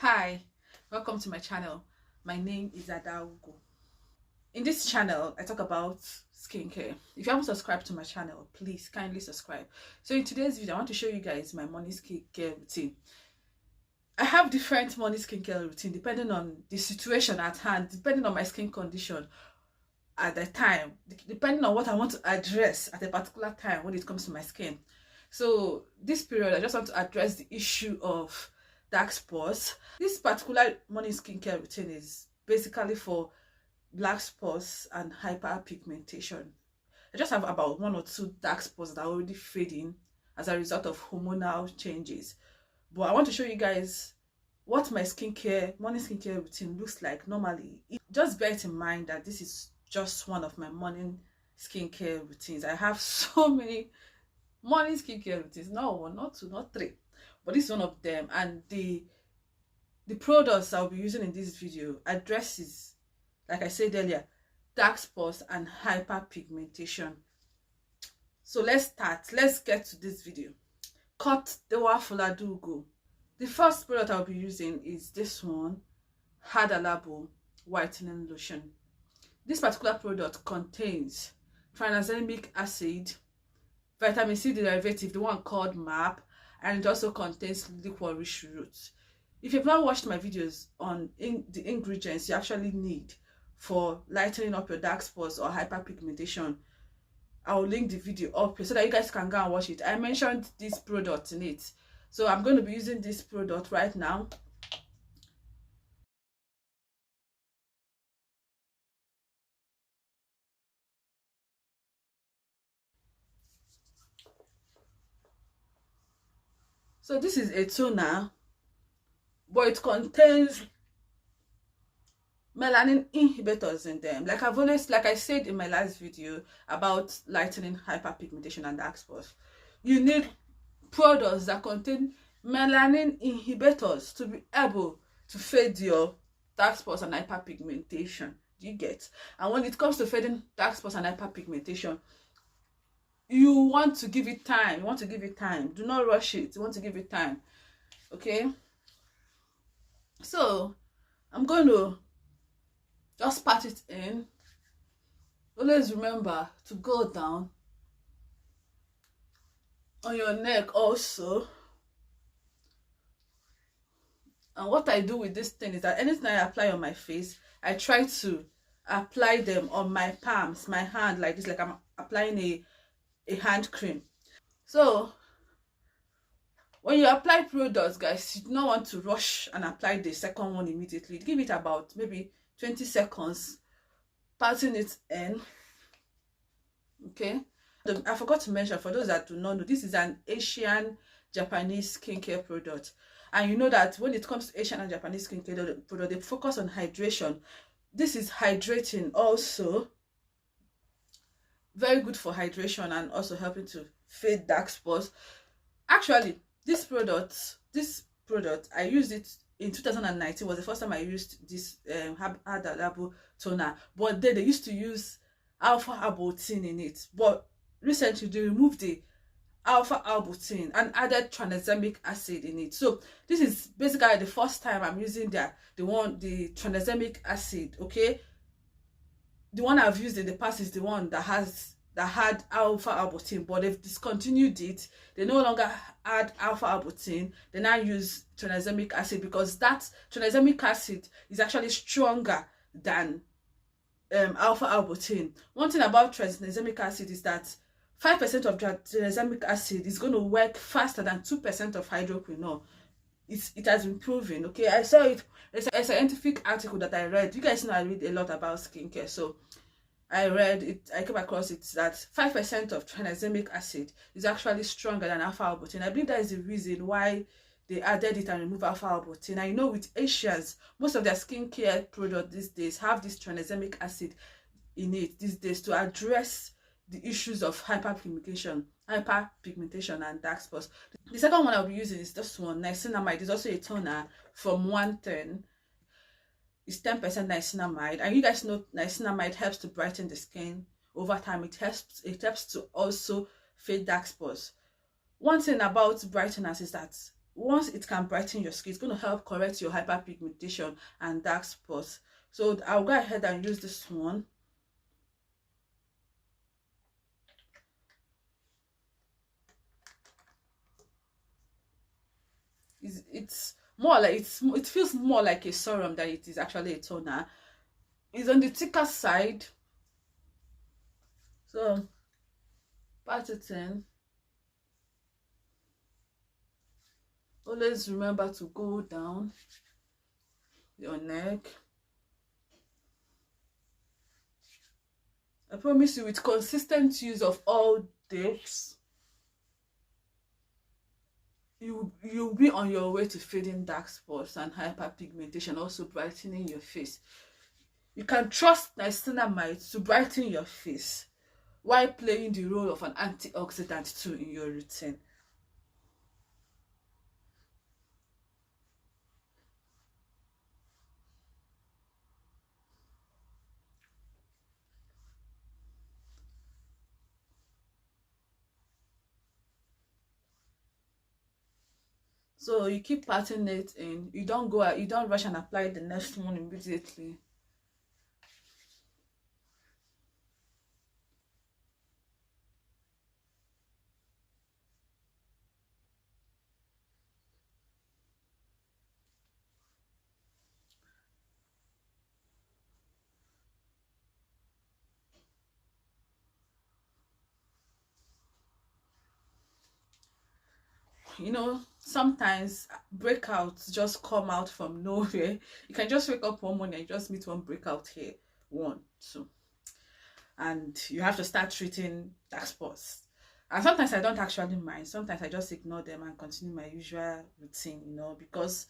Hi, welcome to my channel. My name is Adaugo. In this channel, I talk about skincare. If you haven't subscribed to my channel, please kindly subscribe. So in today's video, I want to show you guys my morning skincare routine. I have different morning skincare routine depending on the situation at hand, depending on my skin condition at the time, depending on what I want to address at a particular time when it comes to my skin. So this period, I just want to address the issue of dark spots. This particular morning skincare routine is basically for black spots and hyperpigmentation. I just have about 1 or 2 dark spots that are already fading as a result of hormonal changes. But I want to show you guys what my morning skincare routine looks like normally. Just bear it in mind that this is just one of my morning skincare routines. I have so many morning skincare routines, not one, not two, not three, but this is one of them. And the products I'll be using in this video addresses, like I said earlier, dark spots and hyperpigmentation. So let's get to this video. Cut the waffle do go. The first product I'll be using is this one, Hada Labo whitening lotion. This particular product contains tranexamic acid, vitamin C derivative, the one called MAP, and it also contains licorice root. If you've not watched my videos on the ingredients you actually need for lightening up your dark spots or hyperpigmentation, I'll link the video up here so that you guys can go and watch it. I mentioned this product in it, so I'm going to be using this product right now. So this is a toner, but it contains melanin inhibitors in them. Like I said in my last video about lightening hyperpigmentation and dark spots, you need products that contain melanin inhibitors to be able to fade your dark spots and hyperpigmentation. Do you get? And when it comes to fading dark spots and hyperpigmentation, you want to give it time. Do not rush it. You want to give it time. Okay? So I'm going to just pat it in. Always remember to go down on your neck also. And what I do with this thing is that anything I apply on my face, I try to apply them on my palms, my hand, like this, like I'm applying a hand cream. So when you apply products, guys, you do not want to rush and apply the second one immediately. Give it about maybe 20 seconds, patting it in. Okay, I forgot to mention, for those that do not know, this is an Asian Japanese skincare product, and you know that when it comes to Asian and Japanese skincare product, they focus on hydration. This is hydrating also, very good for hydration and also helping to fade dark spots. Actually, this product I used it in 2019. Was the first time I used this Hada Labo toner, but then they used to use alpha arbutin in it, but recently they removed the alpha arbutin and added tranexamic acid in it. So this is basically the first time I'm using the tranexamic acid. Okay, the one I've used in the past is the one that had alpha arbutin, but they've discontinued it. They no longer add alpha arbutin. They now use tranexamic acid because that tranexamic acid is actually stronger than alpha arbutin. One thing about tranexamic acid is that 5% of tranexamic acid is going to work faster than 2% of hydroquinone. It has been proven. Okay, I saw it. It's a scientific article that I read. You guys know I read a lot about skincare, so I read it. I came across it that 5% of tranexamic acid is actually stronger than alpha arbutin. I believe that is the reason why they added it and removed alpha arbutin. I know with Asians, most of their skincare products these days have this tranexamic acid in it these days to address the issues of hyperpigmentation and dark spots. The second one I'll be using is this one, niacinamide. It's also a toner from 110. It's 10% niacinamide, and you guys know niacinamide helps to brighten the skin over time. It helps to also fade dark spots. One thing about brighteners is that once it can brighten your skin, it's going to help correct your hyperpigmentation and dark spots. So I'll go ahead and use this one. It's more like it feels more like a serum than it is actually a toner. It's on the thicker side, so pat it in. Always remember to go down your neck. I promise you, with consistent use of all this, you'll be on your way to fading dark spots and hyperpigmentation, also brightening your face. You can trust niacinamide to brighten your face while playing the role of an antioxidant too in your routine. So you keep patting it in. You don't go out, you don't rush and apply the next one immediately. You know, sometimes breakouts just come out from nowhere. You can just wake up one morning and just meet one breakout here, one, two, and you have to start treating dark spots. And sometimes I don't actually mind. Sometimes I just ignore them and continue my usual routine, you know, because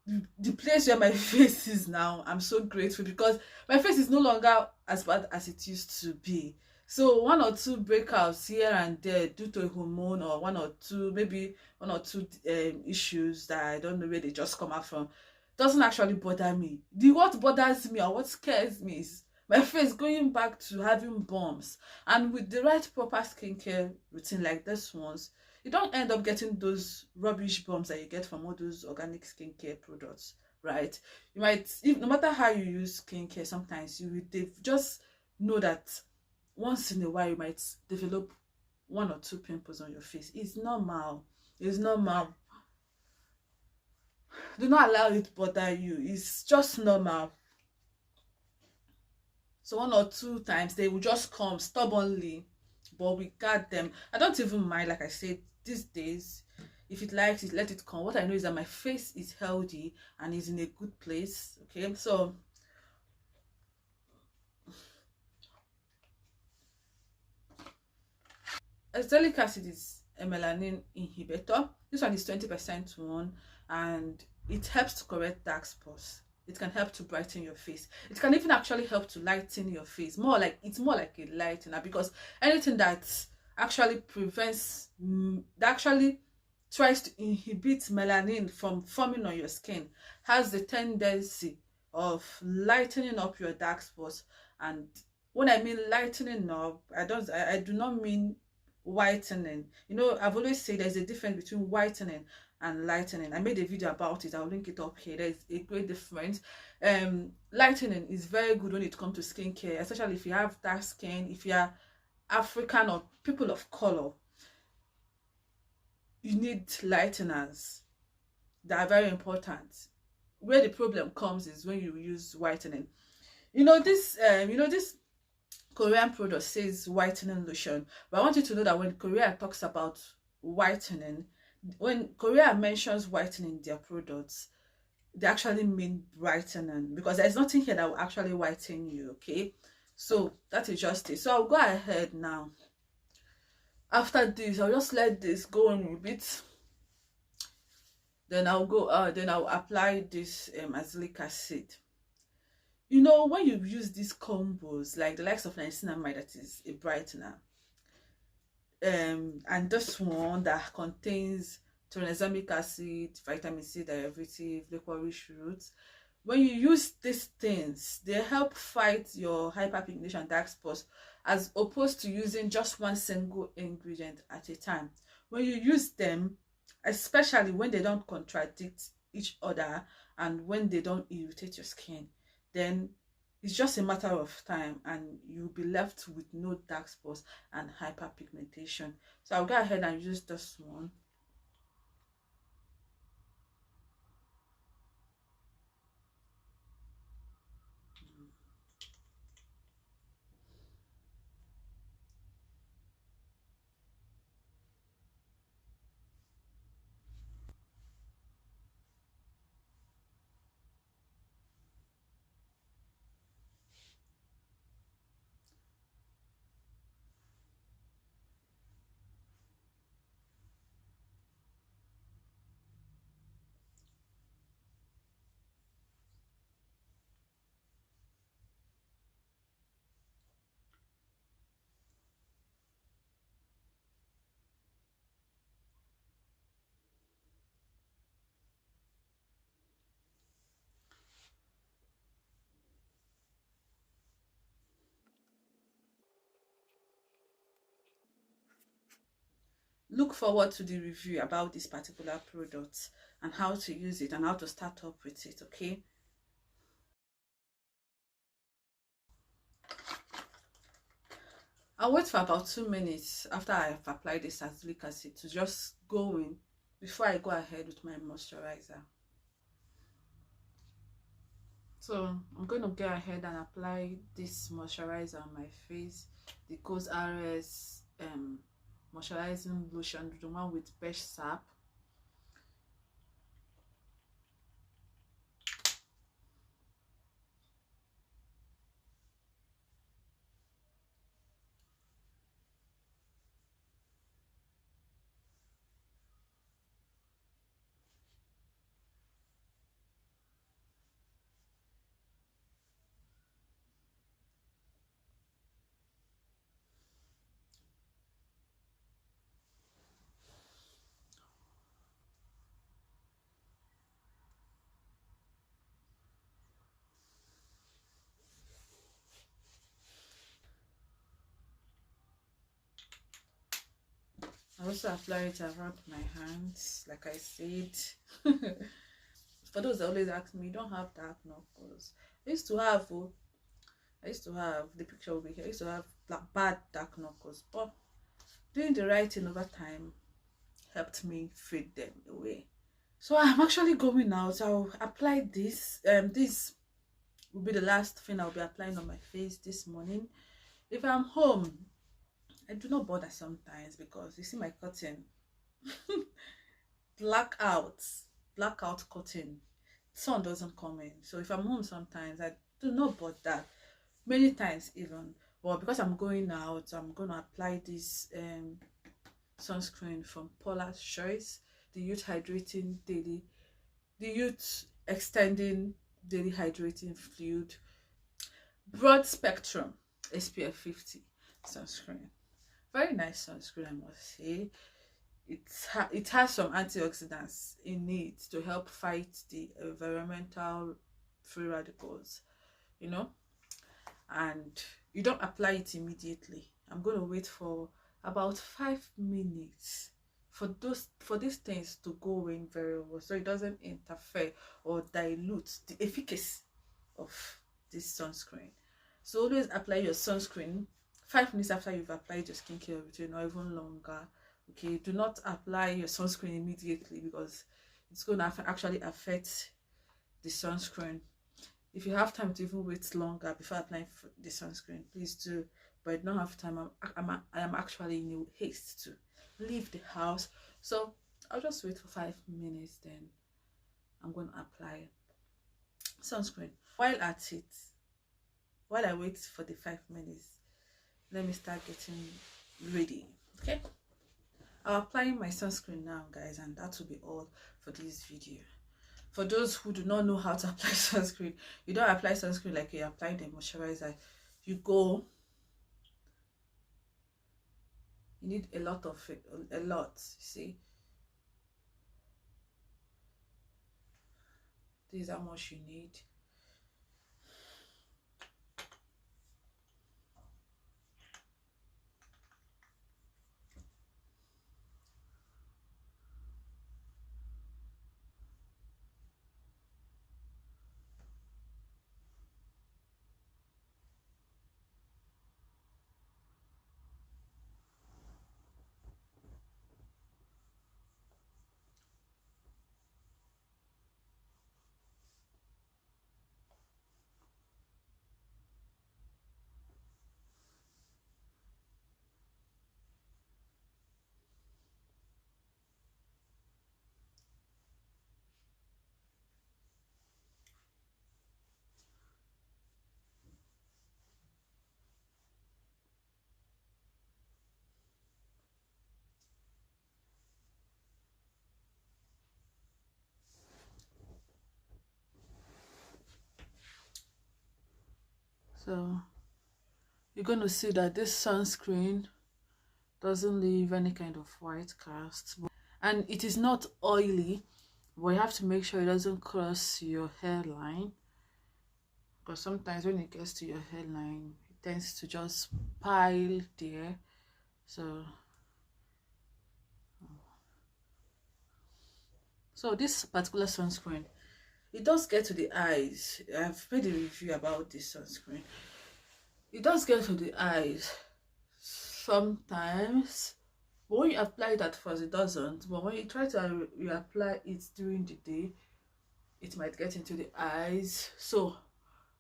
the place where my face is now, I'm so grateful because my face is no longer as bad as it used to be. So one or two breakouts here and there due to a hormone, or one or two, maybe one or two issues that I don't know where they just come out from, doesn't actually bother me. The what bothers me or what scares me is my face going back to having bumps. And with the right proper skincare routine like this ones, you don't end up getting those rubbish bumps that you get from all those organic skincare products, right? You might, if, no matter how you use skincare, sometimes you will just know that once in a while you might develop one or two pimples on your face. It's normal. It's normal. Do not allow it to bother you. It's just normal. So one or two times they will just come stubbornly, but we got them. I don't even mind, like I said, these days, if it likes it, let it come. What I know is that my face is healthy and is in a good place. Okay, so azelaic acid is a melanin inhibitor. This one is 20% one, and it helps to correct dark spots. It can help to brighten your face. It can even actually help to lighten your face. More like, it's more like a lightener, because anything that actually prevents, that actually tries to inhibit melanin from forming on your skin, has the tendency of lightening up your dark spots. And when I mean lightening up, I do not mean whitening. You know, I've always said there's a difference between whitening and lightening. I made a video about it. I'll link it up here. There's a great difference. Lightening is very good when it comes to skincare, especially if you have dark skin, if you're African or people of color. You need lighteners that are very important. Where the problem comes is when you use whitening. This Korean product says whitening lotion, but I want you to know that when Korea talks about whitening, when Korea mentions whitening in their products, they actually mean brightening, because there's nothing here that will actually whiten you. Okay, so that is just it. So I'll go ahead now. After this, I'll just let this go on a bit. Then I'll apply this azelaic acid. You know, when you use these combos, like the likes of niacinamide, that is a brightener, and this one that contains tranexamic acid, vitamin C derivative, licorice roots, when you use these things, they help fight your hyperpigmentation and dark spots, as opposed to using just one single ingredient at a time. When you use them, especially when they don't contradict each other and when they don't irritate your skin. Then it's just a matter of time and you'll be left with no dark spots and hyperpigmentation. So I'll go ahead and use this one. Look forward to the review about this particular product and how to use it and how to start up with it, okay? I'll wait for about 2 minutes after I've applied this salicylic acid to just go in before I go ahead with my moisturizer. So I'm going to go ahead and apply this moisturizer on my face, the COSRS moisturizing lotion, the one with best sap. I also apply it around my hands, like I said. For those that always ask me, you don't have dark knuckles. I used to have, oh, I used to have the picture over here. I used to have bad dark knuckles, but doing the right thing over time helped me fade them away. So I'm actually going out. I'll apply this. This will be the last thing I'll be applying on my face this morning. If I'm home, I do not bother sometimes because you see my curtain, blackout, blackout curtain. Sun doesn't come in. So if I'm home sometimes, I do not bother. Many times even. But because I'm going out, I'm gonna apply this sunscreen from Paula's Choice, the youth extending daily hydrating fluid, broad spectrum SPF 50 sunscreen. Very nice sunscreen, I must say. It has some antioxidants in it to help fight the environmental free radicals, you know. And you don't apply it immediately. I'm going to wait for about 5 minutes for these things to go in very well, so it doesn't interfere or dilute the efficacy of this sunscreen. So always apply your sunscreen 5 minutes after you've applied your skincare routine, or even longer. Okay, do not apply your sunscreen immediately because it's going to actually affect the sunscreen. If you have time to even wait longer before applying the sunscreen, please do. But I don't have time. I am actually in a haste to leave the house, so I'll just wait for 5 minutes. Then I'm going to apply sunscreen. While I wait for the 5 minutes, let me start getting ready. Okay, I'm applying my sunscreen now, guys, and that will be all for this video. For those who do not know how to apply sunscreen, you don't apply sunscreen like you apply the moisturizer. You need a lot of it, a lot, you see. This is how much you need. So you're going to see that this sunscreen doesn't leave any kind of white cast, and it is not oily, but you have to make sure it doesn't cross your hairline, because sometimes when it gets to your hairline it tends to just pile there. So this particular sunscreen, it does get to the eyes. I've made a review about this sunscreen. It does get to the eyes sometimes, but when you apply it at first it doesn't, but when you try to reapply it during the day, it might get into the eyes. So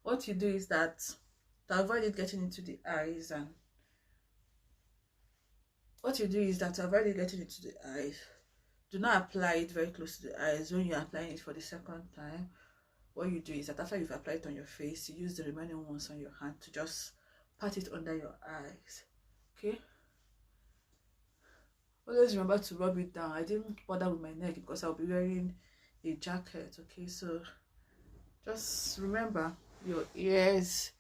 what you do is that, to avoid it getting into the eyes, do not apply it very close to the eyes. When you're applying it for the second time, what you do is that after you've applied it on your face, you use the remaining ones on your hand to just pat it under your eyes. Okay, always remember to rub it down. I didn't bother with my neck because I'll be wearing a jacket. Okay, so just remember your ears,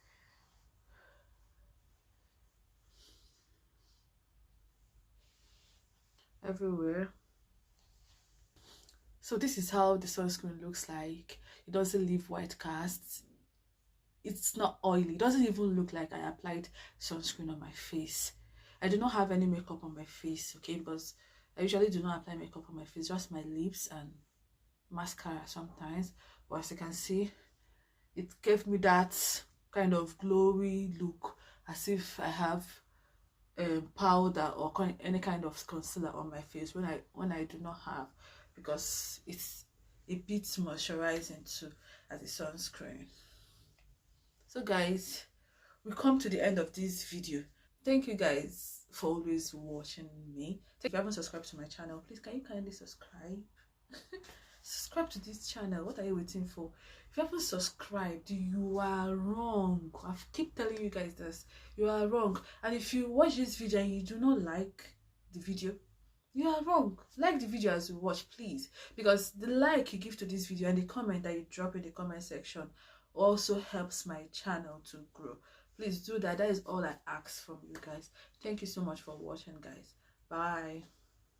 everywhere. So this is how the sunscreen looks like. It doesn't leave white casts. It's not oily. It doesn't even look like I applied sunscreen on my face. I do not have any makeup on my face, okay, because I usually do not apply makeup on my face, just my lips and mascara sometimes. But as you can see, it gave me that kind of glowy look, as if I have powder or any kind of concealer on my face, when I do not have, because it's a bit moisturizing too as a sunscreen. So guys, we come to the end of this video. Thank you guys for always watching me. If you haven't subscribed to my channel, please can you kindly subscribe? Subscribe to this channel. What are you waiting for? If you haven't subscribed, you are wrong. I keep telling you guys this. You are wrong. And if you watch this video and you do not like the video, you are wrong. Like the video as you watch, please, because the like you give to this video and the comment that you drop in the comment section also helps my channel to grow. Please do that. That is all I ask from you guys. Thank you so much for watching, guys. Bye.